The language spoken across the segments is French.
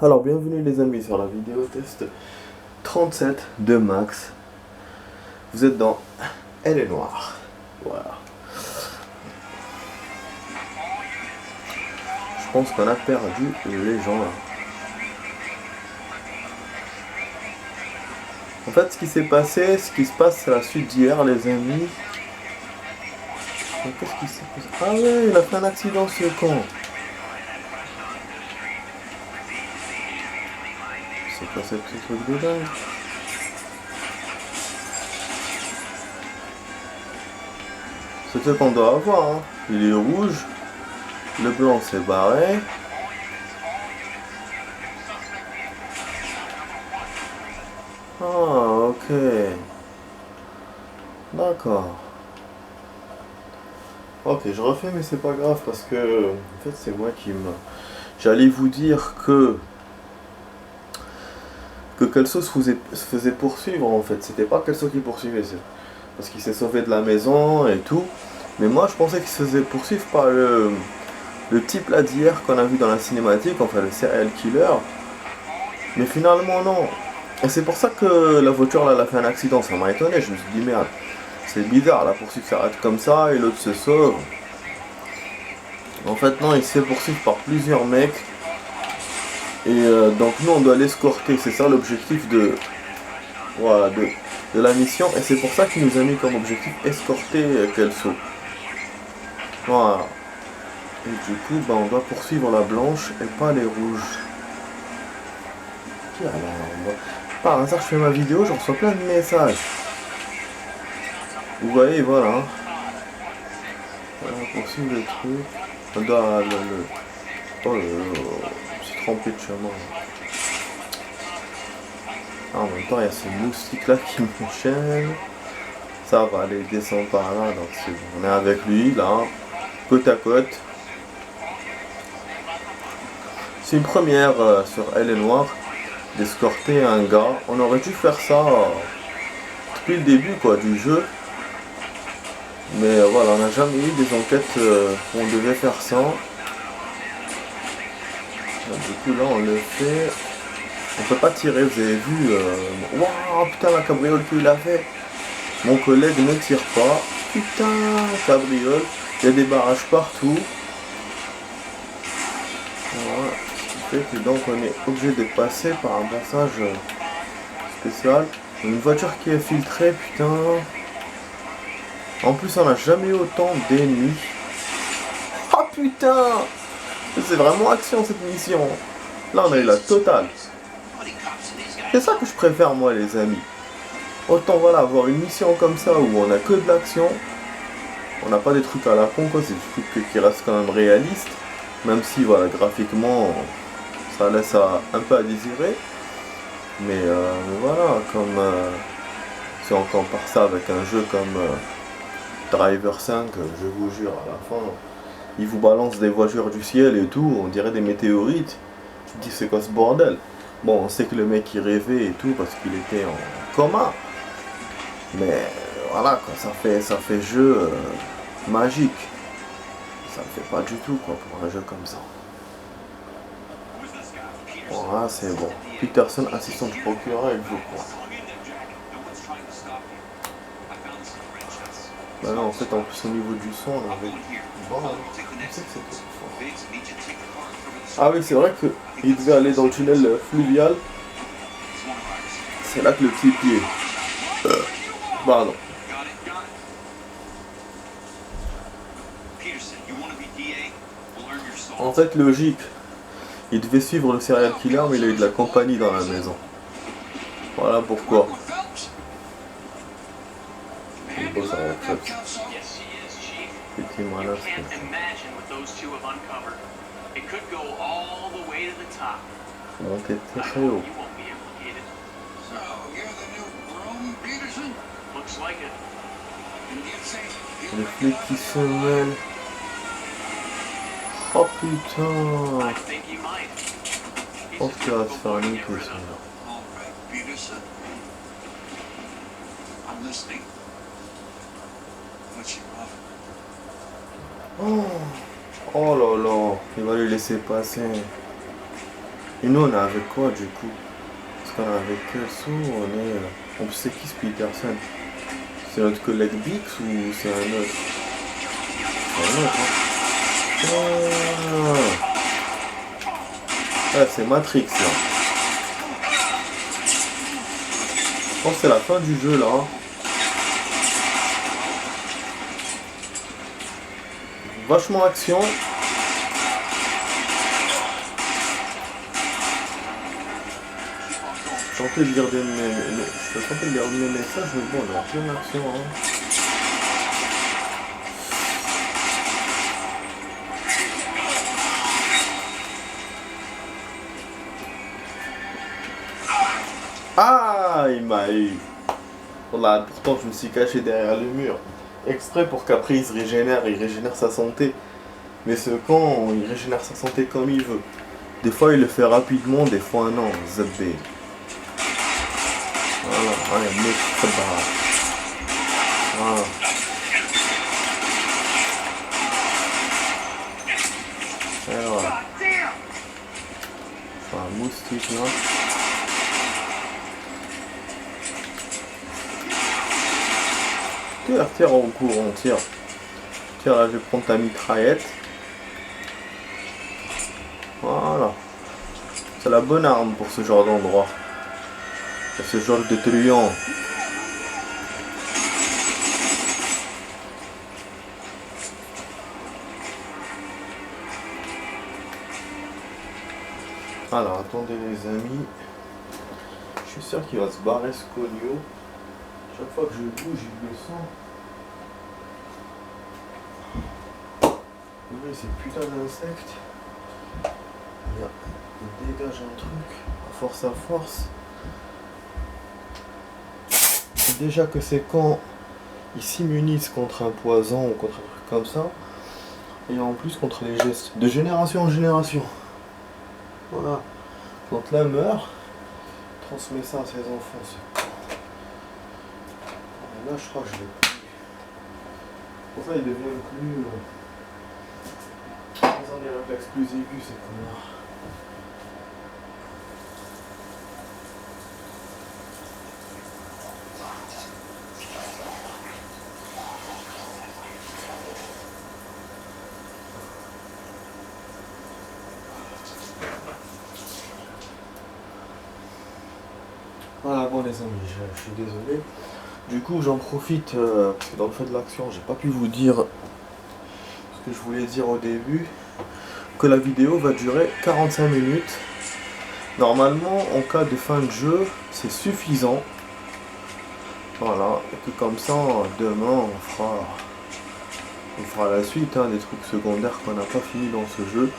Alors bienvenue les amis sur la vidéo test 37 de Max. Vous êtes dans Elle est noire. Voilà. Je pense qu'on a perdu les gens là. En fait ce qui s'est passé, ce qui se passe c'est la suite d'hier les amis. Qu'est-ce qui s'est passé? Ah ouais, il a fait un accident ce con. C'est quoi ce petit truc de dingue? C'est ce qu'on doit avoir, hein. Il est rouge, le blanc s'est barré. Ah ok. D'accord. Ok, je refais mais c'est pas grave parce que en fait c'est moi qui me... J'allais vous dire que Kelso se faisait poursuivre en fait. C'était pas Kelso qui poursuivait, parce qu'il s'est sauvé de la maison et tout. Mais moi je pensais qu'il se faisait poursuivre par le type là d'hier qu'on a vu dans la cinématique, enfin le serial killer. Mais finalement non. Et c'est pour ça que la voiture là elle a fait un accident, ça m'a étonné, je me suis dit merde. C'est bizarre, la poursuite s'arrête comme ça et l'autre se sauve. En fait non, il se fait poursuivre par plusieurs mecs. Et donc nous on doit l'escorter, c'est ça l'objectif de, voilà, de la mission. Et c'est pour ça qu'il nous a mis comme objectif escorter Kelso. Voilà. Et du coup bah, on doit poursuivre la blanche et pas les rouges. Par hasard je fais ma vidéo, je reçois plein de messages. Vous voyez, voilà. Voilà, poursuivre le truc. On doit oh là là, je me suis trompé de chemin. Ah, en même temps, il y a ce moustique là qui m'enchaîne. Ça va aller descendre par là, donc c'est bon. On est avec lui là, côte à côte. C'est une première sur Elle est noire d'escorter un gars. On aurait dû faire ça depuis le début quoi du jeu. Mais voilà, on n'a jamais eu des enquêtes où on devait faire ça. Du coup là on le fait. On peut pas tirer, vous avez vu. Waouh, putain la cabriole qu'il a fait. Mon collègue ne tire pas. Putain, cabriole. Il y a des barrages partout. Voilà. Ce qui fait que donc on est obligé de passer par un passage spécial. Une voiture qui est filtrée, putain. En plus on n'a jamais eu autant d'ennemis. Oh putain. C'est vraiment action cette mission. Là on a eu la totale. C'est ça que je préfère moi les amis. Autant voilà avoir une mission comme ça où on a que de l'action. On n'a pas des trucs à la con quoi, c'est des trucs qui restent quand même réalistes. Même si voilà graphiquement ça laisse un peu à désirer. Mais voilà, comme si on compare ça avec un jeu comme Driver 5, je vous jure à la fin, il vous balance des voitures du ciel et tout, on dirait des météorites. Tu te dis c'est quoi ce bordel? Bon, on sait que le mec il rêvait et tout parce qu'il était en coma. Mais voilà quoi, ça fait jeu magique. Ça ne fait pas du tout quoi pour un jeu comme ça. Voilà, c'est bon. Peterson, assistant du procureur, il veut quoi? Bah là en fait en plus au niveau du son on avait... Bon, on sait que c'était fort. Ah oui c'est vrai qu'il devait aller dans le tunnel fluvial. C'est là que le type y est. Pardon. En fait logique. Il devait suivre le serial killer mais il a eu de la compagnie dans la maison. Voilà pourquoi. C'est beau ça en fait. Petit malin ce que faut monter très haut. Les flics qui se mêlent. Oh putain. Je pense qu'il va se faire niquer celui-là. Oh là là, il va lui laisser passer. Et nous, on est avec quoi du coup? Parce qu'on est avec Kelso, on sait qui ce Peterson? C'est notre collègue Bix ou c'est un autre? C'est un autre, hein? Ah, c'est Matrix là. Je pense que c'est la fin du jeu là. Vachement action. Je suis tenté de lire des messages, mais bon, on est en pleine action. Hein. Ah, il m'a eu. Voilà, pourtant je me suis caché derrière le mur. Exprès pour qu'après il régénère sa santé. Mais ce con, il régénère sa santé comme il veut. Des fois il le fait rapidement, des fois non, zappé. Voilà, allez, mec, c'est pas. Voilà. Et voilà. Enfin, un moustique là. Tire au courant, tire. Tire là, je vais prendre ta mitraillette. Voilà. C'est la bonne arme pour ce genre d'endroit. C'est ce genre de truand. Alors, attendez les amis. Je suis sûr qu'il va se barrer ce conio. Chaque fois que je bouge, il le sent. Oui, ces putains d'insectes. Il dégage un truc. À force. Déjà que c'est quand ils s'immunisent contre un poison ou contre un truc comme ça. Et en plus contre les gestes. De génération en génération. Voilà. Quand l'un meurt, transmet ça à ses enfants. Et là, je crois que je l'ai pris. Pour ça, ils deviennent plus. Ils ont des réflexes plus aigus, ces connards. Voilà, bon les amis, je suis désolé. Du coup, j'en profite, parce que dans le fait de l'action, j'ai pas pu vous dire ce que je voulais dire au début, que la vidéo va durer 45 minutes. Normalement, en cas de fin de jeu, c'est suffisant. Voilà, et que comme ça, demain, on fera la suite, hein, des trucs secondaires qu'on n'a pas fini dans ce jeu.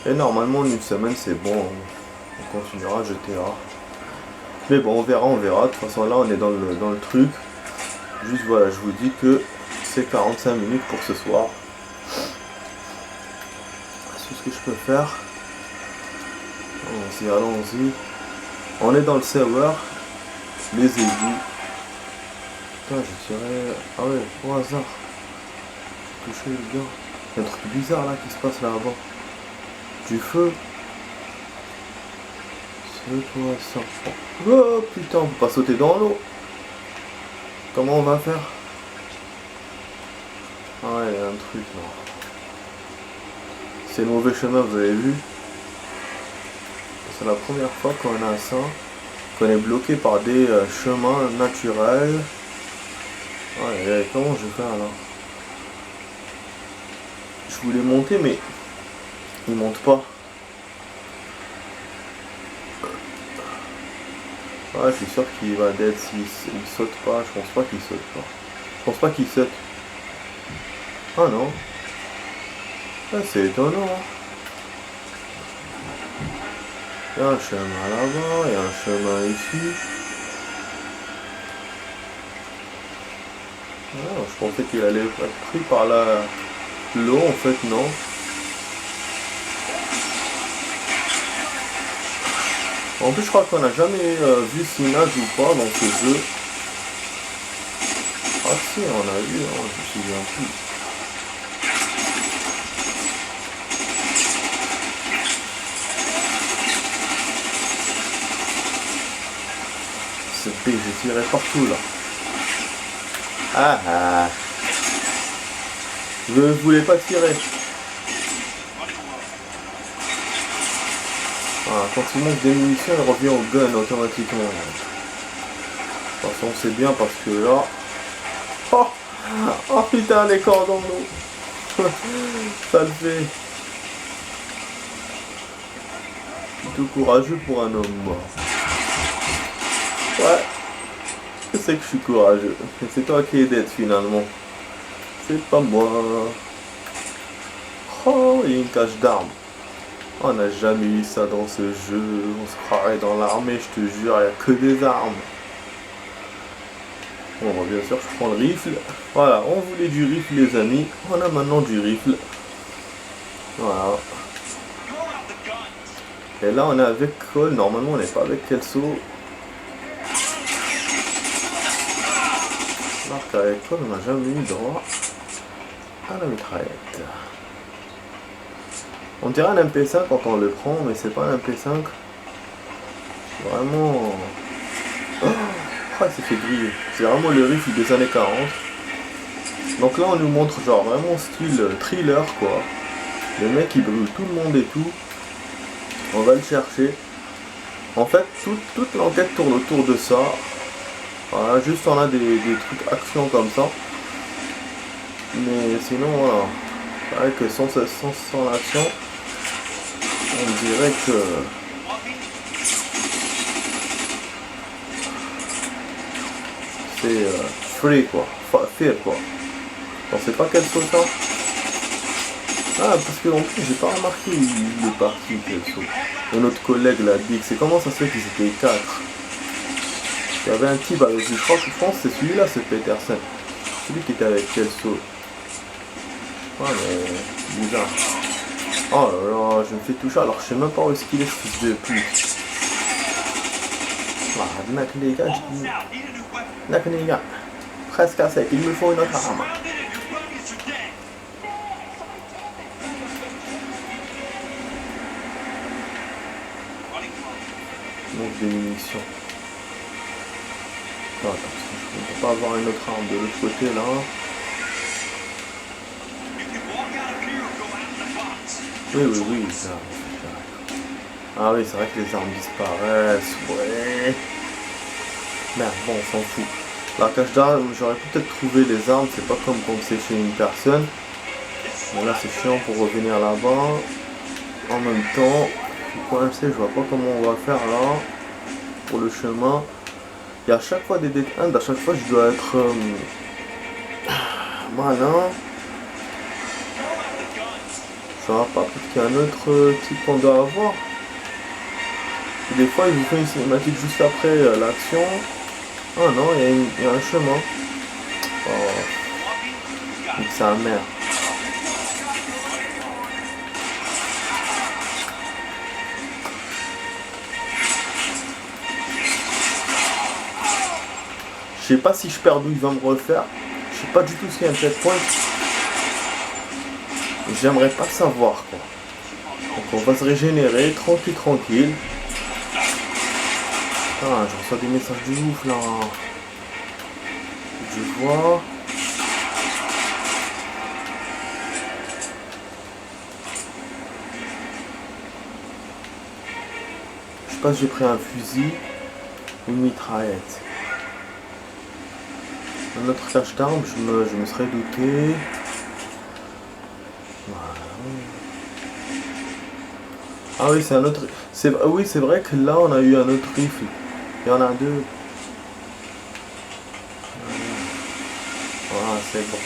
Et normalement, en une semaine, c'est bon, on continuera GTA. Mais bon, on verra. De toute façon, là, on est dans le truc. Juste, voilà, je vous dis que c'est 45 minutes pour ce soir. C'est ce que je peux faire. Allons-y. On est dans le serveur. Les égouts. Putain, je dirais... Ah ouais, au hasard. J'ai touché le gars. Il y a un truc bizarre, là, qui se passe là-bas. Du feu. C'est quoi ça? Oh putain, on peut pas sauter dans l'eau. Comment on va faire? Ah ouais, il y a un truc là. C'est le mauvais chemin, vous avez vu? C'est la première fois qu'on a ça. Qu'on est bloqué par des chemins naturels. Ouais, comment je vais faire là? Je voulais monter mais il monte pas. Ah, je suis sûr qu'il va dead s'il saute pas. Je pense pas qu'il saute pas. Je pense pas qu'il saute. Ah non. Ah, c'est étonnant. Hein. Il y a un chemin là-bas, il y a un chemin ici. Ah, je pensais qu'il allait être pris par l'eau, en fait non. En plus, je crois qu'on n'a jamais vu s'il nage ou pas dans ce jeu. Ah si, on a vu, hein, je me souviens plus. fait, j'ai tiré partout là. Ah ah. Je voulais pas tirer. Ah, quand il manque des munitions, il revient au gun automatiquement. De toute façon, c'est bien parce que là... Oh, oh putain, les cordons d'eau. Ça le fait. Plutôt courageux pour un homme mort. Ouais. Je sais que je suis courageux. Mais c'est toi qui es dead finalement. C'est pas moi. Oh, il y a une cache d'armes. On n'a jamais eu ça dans ce jeu. On se croirait dans l'armée, je te jure, il n'y a que des armes. Bon, bien sûr, je prends le rifle. Voilà, on voulait du rifle, les amis. On a maintenant du rifle. Voilà. Et là, on est avec Cole. Normalement, on n'est pas avec Kelso. Alors qu'avec Cole, on n'a jamais eu droit à la mitraillette. On dirait un MP5 quand on le prend, mais c'est pas un MP5. Vraiment... Oh, il s'est fait griller. C'est vraiment le rifle des années 40. Donc là, on nous montre genre vraiment style thriller, quoi. Le mec, il brûle tout le monde et tout. On va le chercher. En fait, toute l'enquête tourne autour de ça. Voilà, juste on a des trucs action comme ça. Mais sinon, voilà. C'est vrai que sans l'action, on dirait que... c'est free quoi, fair quoi. On sait pas quel saut ça. Ah, parce que en plus j'ai pas remarqué il est parti quel saut. Et notre collègue l'a dit, c'est comment ça se fait qu'ils étaient 4. Il y avait un type avec lui, je pense que c'est celui-là, c'est Peterson. Celui qui était avec quel saut. Ouais mais bizarre. Oh là là, je me fais toucher alors je sais même pas où est-ce qu'il est ce fils de pute. Ah, mec les gars, je dis... D'accord les gars, presque à sec, il me faut une autre arme. Donc des munitions. Attends, parce que je ne peux pas avoir une autre arme de l'autre côté là. Oui, ça. Ah oui, c'est vrai que les armes disparaissent, ouais. Merde, bon, on s'en fout. La cache d'armes, j'aurais peut-être trouvé les armes, c'est pas comme quand c'est chez une personne. Bon là c'est chiant pour revenir là-bas. En même temps, je suis coincé, je vois pas comment on va faire là. Pour le chemin. Il y a à chaque fois des dead ends, à chaque fois je dois être malin. Ça va pas, peut-être qu'il y a un autre type qu'on doit avoir. Et des fois il vous fait une cinématique juste après l'action. Oh non, il y a un chemin. Oh. C'est sa mère. Je sais pas si je perds d'où il va me refaire. Je sais pas du tout s'il y a un checkpoint. J'aimerais pas savoir quoi. Donc on va se régénérer, tranquille. Ah, je reçois des messages du ouf là. Je vois. Je sais pas si j'ai pris un fusil ou une mitraillette. Un autre cache d'armes, je me serais douté. Voilà. Ah oui, c'est un autre. Oui, c'est vrai que là on a eu un autre rifle. Il y en a deux. Voilà, c'est bon.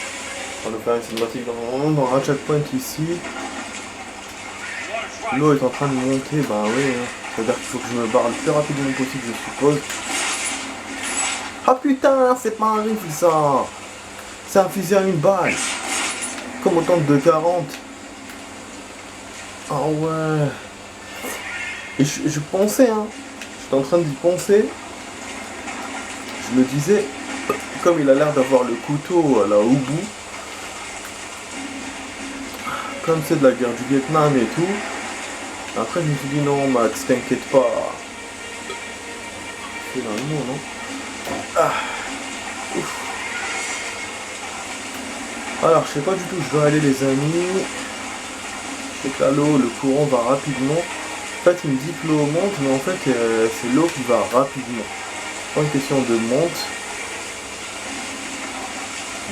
On va faire une cinématique dans un checkpoint ici. L'eau est en train de monter, bah oui. Hein. C'est-à-dire qu'il faut que je me barre le plus rapidement possible, je suppose. Ah putain, c'est pas un rifle ça. C'est un fusil à une balle. Comme autant de 40. Ah ouais. Et je pensais, hein. J'étais en train d'y penser. Je me disais, comme il a l'air d'avoir le couteau là au bout. Comme c'est de la guerre du Vietnam et tout. Après je me suis dit non Max, t'inquiète pas. Finalement non. Alors, je sais pas du tout où je dois aller, les amis. Je sais que là, l'eau, le courant va rapidement. En fait, il me dit que l'eau monte, mais en fait, c'est l'eau qui va rapidement. Pas une question de monte.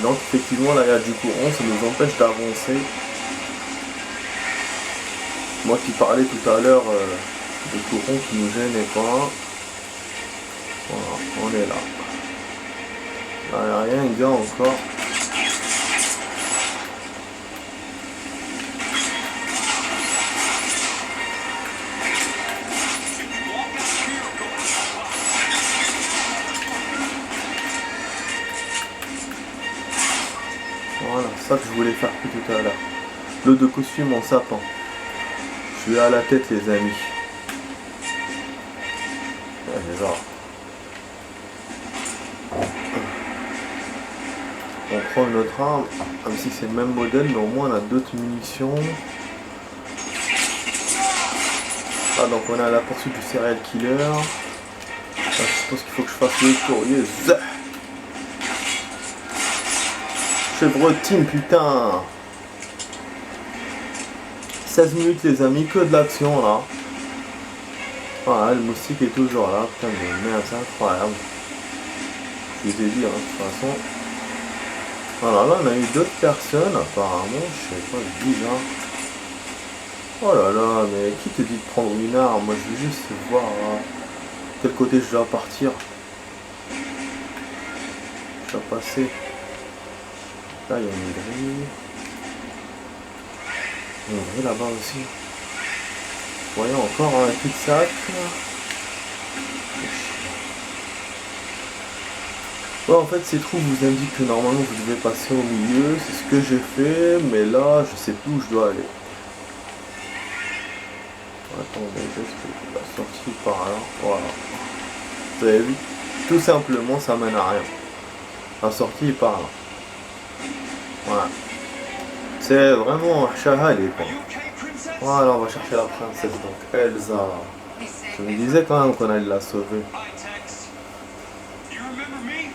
Donc, effectivement, là, il y a du courant, ça nous empêche d'avancer. Moi qui parlais tout à l'heure de courant qui nous gênait pas. Voilà, on est là. Là, il n'y a rien, il y a encore. Voilà, c'est ça que je voulais faire plus tout à l'heure. L'eau de costume en sapin. Je suis à la tête, les amis. Allez, là. On prend une autre arme, même si c'est le même modèle, mais au moins on a d'autres munitions. Ah, donc on est à la poursuite du serial killer. Là, je pense qu'il faut que je fasse le tour. Yes. Chevrotine, putain. 16 minutes, les amis, que de l'action là. Voilà, le moustique est toujours là. Putain, mais merde, c'est incroyable. Je vous ai dit, hein, de toute façon. Alors là, on a eu d'autres personnes, apparemment, je sais pas, bizarre. Oh là là, mais qui te dit de prendre une arme? Moi, je veux juste voir quel côté je dois partir. Je dois passer. Là, il y a une grille. Une grille là-bas aussi. Voyons encore un cul-de-sac. Ouais, en fait, ces trous vous indiquent que normalement vous devez passer au milieu. C'est ce que j'ai fait, mais là, je sais plus où je dois aller. Attendez, est-ce que la sortie par là? Voilà. Vous avez vu? Tout simplement, ça mène à rien. La sortie est par là. Voilà. C'est vraiment Shahali, quoi. Voilà, on va chercher la princesse, donc Elsa. Je me disais quand même qu'on allait la sauver.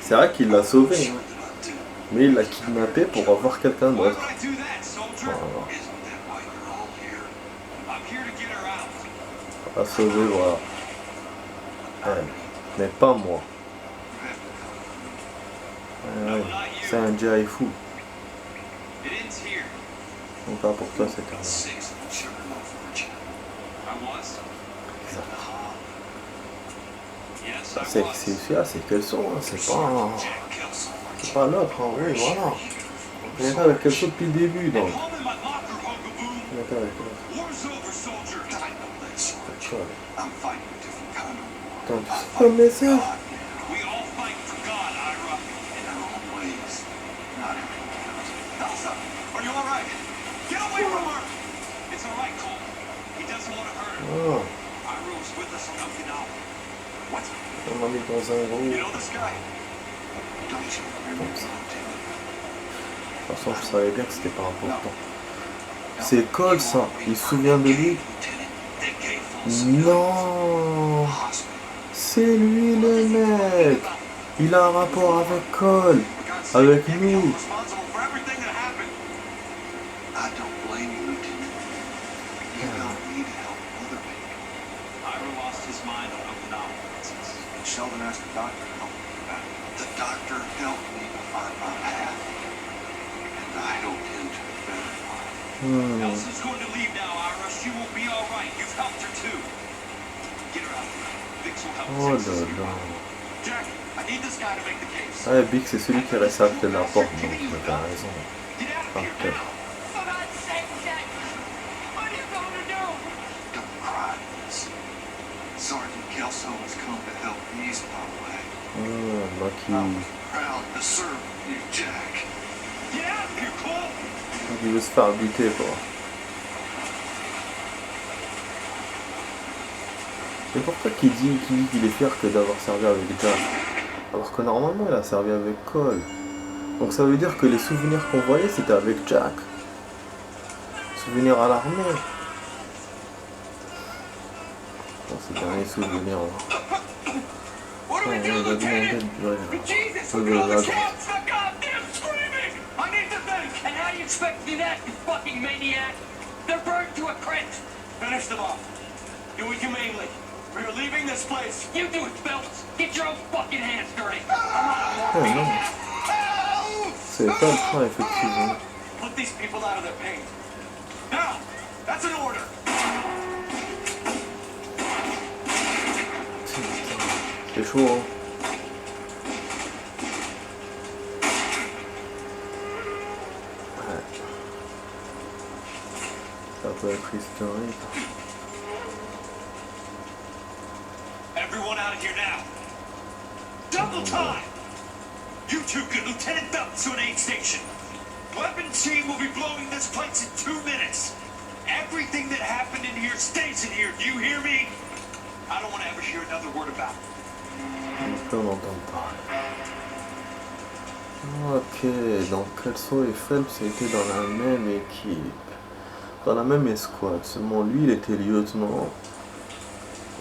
C'est vrai qu'il l'a sauvée, hein. Mais il l'a kidnappée pour avoir quelqu'un d'autre. Voilà. La sauver, voilà. Elle, mais pas moi. Ouais, c'est un Jai fou. Donc pas pour toi, c'est carrément. C'est celui-là, c'est quel son, hein, c'est pas l'autre, hein, oui, voilà. On est avec quelque chose depuis le début, donc. On est avec l'autre. Attends, tu sais pas le message? Oh. On m'a mis dans un gros. De toute façon, je savais bien que c'était pas important. C'est Cole, ça. Il se souvient de lui? Non. C'est lui le mec. Il a un rapport avec Cole. Avec nous. Sheldon asked the doctor to help me with that. The doctor helped me to find my path. And I helped him to a better life. Elsie's going to leave now, Ira. She will be all right. You've helped her too. Get her out there. Bix will help Oh fix this. là là. Jack, I need this guy to make the case. Ah, Bix, c'est celui qui reste à la porte, donc t'as raison. Get out of here Parfait. now. For God's sake, Jack. What are you going to do? Don't cry, Liz. Sergeant Kelso has come to help ease my way. Lucky. I'm proud to serve you, Jack. Get out of here, Cole. Il veut se faire buter, quoi. C'est pour ça qu'il dit qu'il est fier que d'avoir servi avec Jack. Alors que normalement, il a servi avec Cole. Donc ça veut dire que les souvenirs qu'on voyait, c'était avec Jack. Souvenirs à l'armée. Bon, c'est le dernier souvenir. What do we Ouais, do, il va demander Lieutenant? de Jesus, Ouais, look at all ouais, the cops! The goddamn screaming! I need to think! expect to do that, you fucking maniac? They're burned to a crisp. Finish them off. Do it humanely. We're leaving this place. You do it, Phelps. Get your own fucking hands dirty. Ouais, non. C'est pas le train, effectivement. Put these people out of their pain. Now, that's an order. C'est chaud, hein. Ouais. Ça peut être historique. Everyone out of here now. Double time. You two get Lieutenant Phelps to an aid station. Weapons team will be blowing this place in 2 minutes. Everything that happened in here stays in here. Do you hear me? I don't want to ever hear another word about it. On peut en entendre parler. Ok, donc Kelso et Phelps étaient dans la même équipe, dans la même escouade. Seulement lui, il était lieutenant.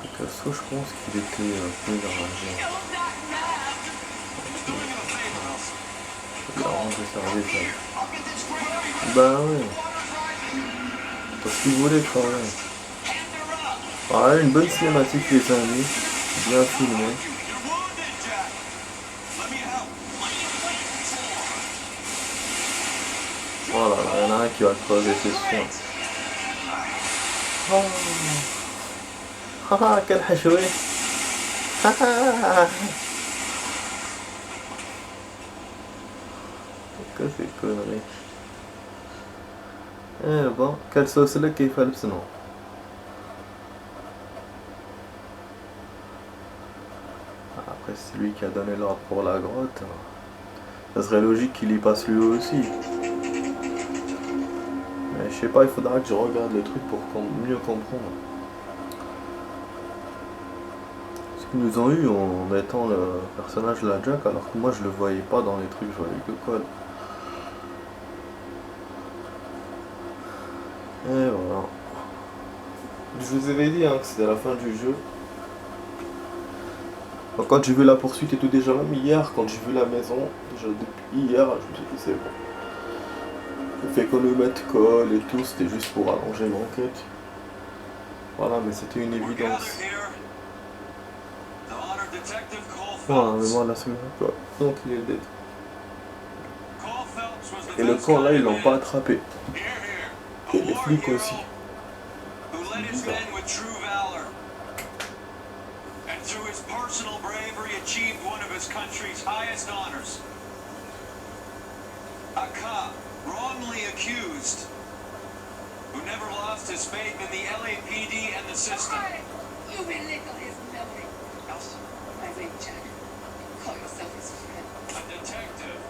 Et Kelso, je pense qu'il était plus enragé. Il a rendu service. Bah ouais. Parce qu'il voulait quand même. Ah, une bonne cinématique les amis. Bien filmé. Voilà, il y en a un qui va crever, c'est sûr. Oh. Ah, quel hachoué. Que c'est connerie. Eh bon, quelle sauce là qui fait le sinon. Après, c'est lui qui a donné l'ordre pour la grotte. Ça serait logique qu'il y passe lui aussi. Mais je sais pas, il faudra que je regarde le truc pour mieux comprendre. Ce qu'ils nous ont eu en mettant le personnage de la Jack, alors que moi je le voyais pas dans les trucs, je voyais que Cole. Et voilà. Je vous avais dit hein, que c'était la fin du jeu. Quand j'ai vu la poursuite et tout, déjà même hier, quand j'ai vu la maison, déjà depuis hier, je me suis dit c'est bon. Le fait qu'on nous mette Cole et tout, c'était juste pour allonger l'enquête. Voilà, mais c'était une évidence. Voilà, mais moi la semaine quoi. Donc il est dead. Et le camp là, ils l'ont pas attrapé. Et les flics aussi. C'est bizarre. Through his personal bravery, achieved one of his country's highest honors. A cop, wrongly accused, who never lost his faith in the LAPD and the system. You belittle his memory. My name Jack. Call yourself his friend. A detective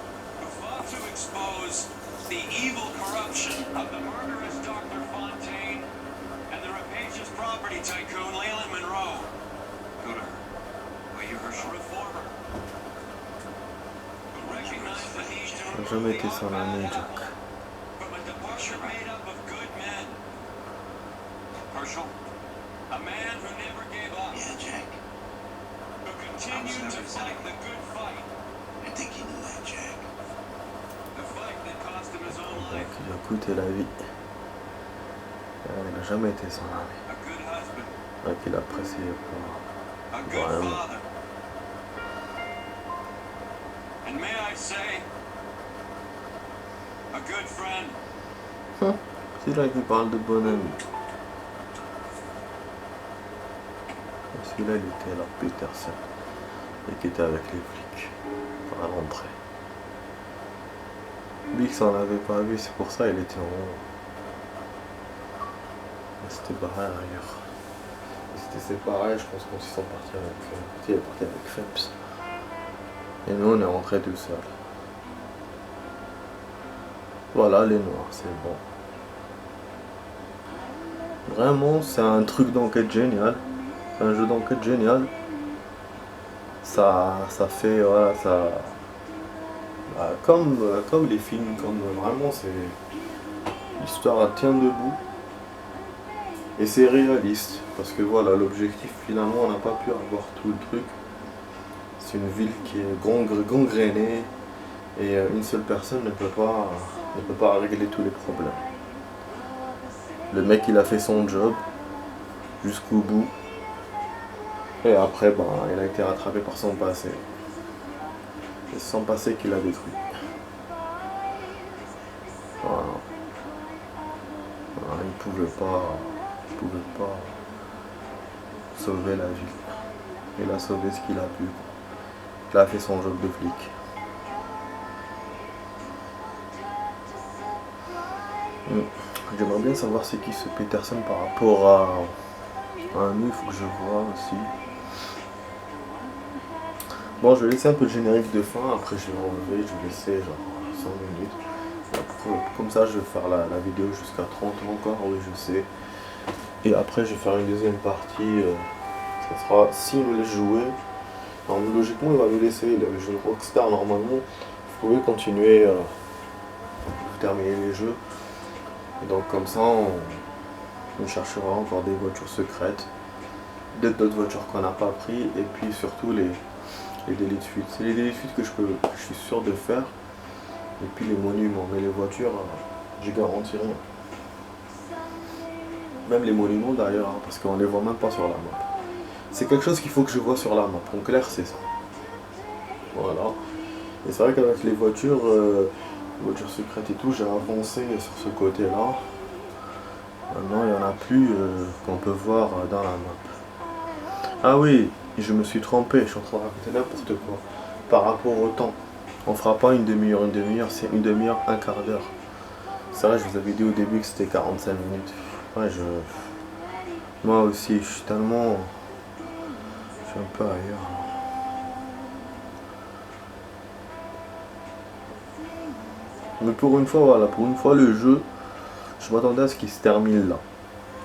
who fought to expose the evil corruption of the murderous Dr. Fontaine and the rapacious property tycoon Leland Monroe. Go to her. Will you Herschel? Reformer. Who recognized the need to Jamais été son ami, Jack. from a departure made up of good men. Herschel, a man who never gave up. Yeah, Jack. Who continued to fight the good fight. I think you knew that, Jack. The fight that cost him his own Donc life. il a coûté la vie. Il n'a jamais été son ami. A good husband. Donc il appréciait pas. A good Vraiment. father. And may I say, a good friend. C'est là qu'il parle de bon ami. Et celui-là, il était là, Peterson. Et qui était avec les flics. À l'entrée. Bix en avait pas vu, c'est pour ça il était en haut. Mais c'était barré ailleurs. C'était séparé, je pense qu'on s'y sont partis avec. Il est parti avec Phelps. Et nous on est rentrés tout seul. Voilà les noirs, c'est bon. Vraiment, c'est un truc d'enquête génial. C'est un jeu d'enquête génial. Ça fait, voilà, ça... Bah, comme les films, comme vraiment, c'est... L'histoire elle tient debout. Et c'est réaliste. Parce que voilà, l'objectif, finalement, on n'a pas pu avoir tout le truc. C'est une ville qui est gangrénée. Et une seule personne ne peut pas ne peut pas régler tous les problèmes. Le mec, il a fait son job jusqu'au bout. Et après, ben, il a été rattrapé par son passé. C'est son passé qui l'a détruit. Voilà. Voilà, il pouvait pas sauver la vie. Il a sauvé ce qu'il a pu. Il a fait son job de flic. J'aimerais bien savoir c'est qui ce Peterson par rapport à un il faut que je vois aussi. Bon, je vais laisser un peu le générique de fin, après je vais enlever, je vais laisser genre 5 minutes. Comme ça, je vais faire la vidéo jusqu'à 30 encore, oui, je sais. Et après, je vais faire une deuxième partie. Ça sera si on laisse jouer. Alors, logiquement, il va nous laisser. Il avait joué Rockstar normalement. Vous pouvez continuer, vous terminer les jeux. Et donc, comme ça, on cherchera encore des voitures secrètes, d'autres voitures qu'on n'a pas pris, et puis surtout les délits de fuite. C'est les délits de fuite que je suis sûr de faire. Et puis les monuments, mais les voitures, j'ai garanti rien. Même les monuments d'ailleurs, hein, parce qu'on les voit même pas sur la map. C'est quelque chose qu'il faut que je vois sur la map. En clair, c'est ça. Voilà. Et c'est vrai qu'avec les voitures secrètes et tout, j'ai avancé sur ce côté-là. Maintenant, il n'y en a plus qu'on peut voir dans la map. Ah oui, je me suis trompé, je suis en train de raconter n'importe quoi. Par rapport au temps. On fera pas une demi-heure, c'est une demi-heure, un quart d'heure. C'est vrai, je vous avais dit au début que c'était 45 minutes. Ouais, moi aussi, je suis tellement... Je suis un peu ailleurs. Mais pour une fois, voilà, pour une fois, le jeu, je m'attendais à ce qu'il se termine là.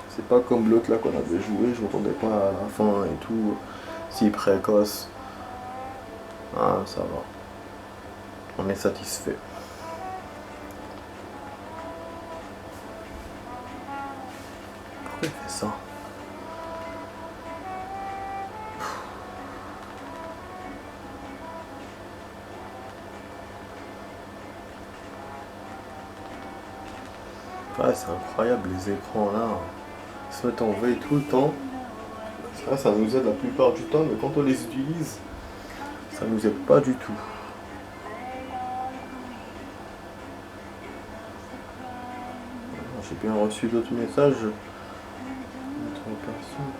C'est pas comme l'autre là qu'on avait joué, je m'attendais pas à la fin et tout, si précoce. Ah, ça va. On est satisfait. Pourquoi il fait ça? Ouais, c'est incroyable les écrans là. Ils se mettent en veille tout le temps. C'est vrai, ça nous aide la plupart du temps, mais quand on les utilise, ça nous aide pas du tout. J'ai bien reçu d'autres messages. Notre personne.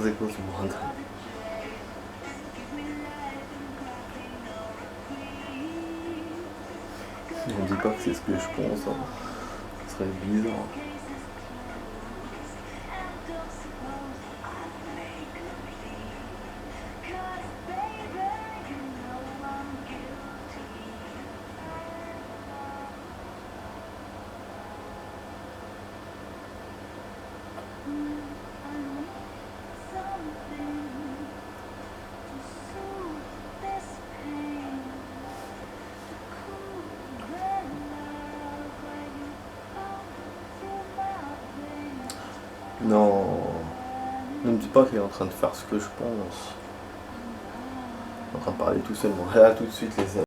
C'est quoi ce monde? On dit pas que c'est ce que je pense, hein. Ce serait bizarre. Non, ne me dis pas qu'il est en train de faire ce que je pense. Il est en train de parler tout seul. Bon, à tout de suite les amis.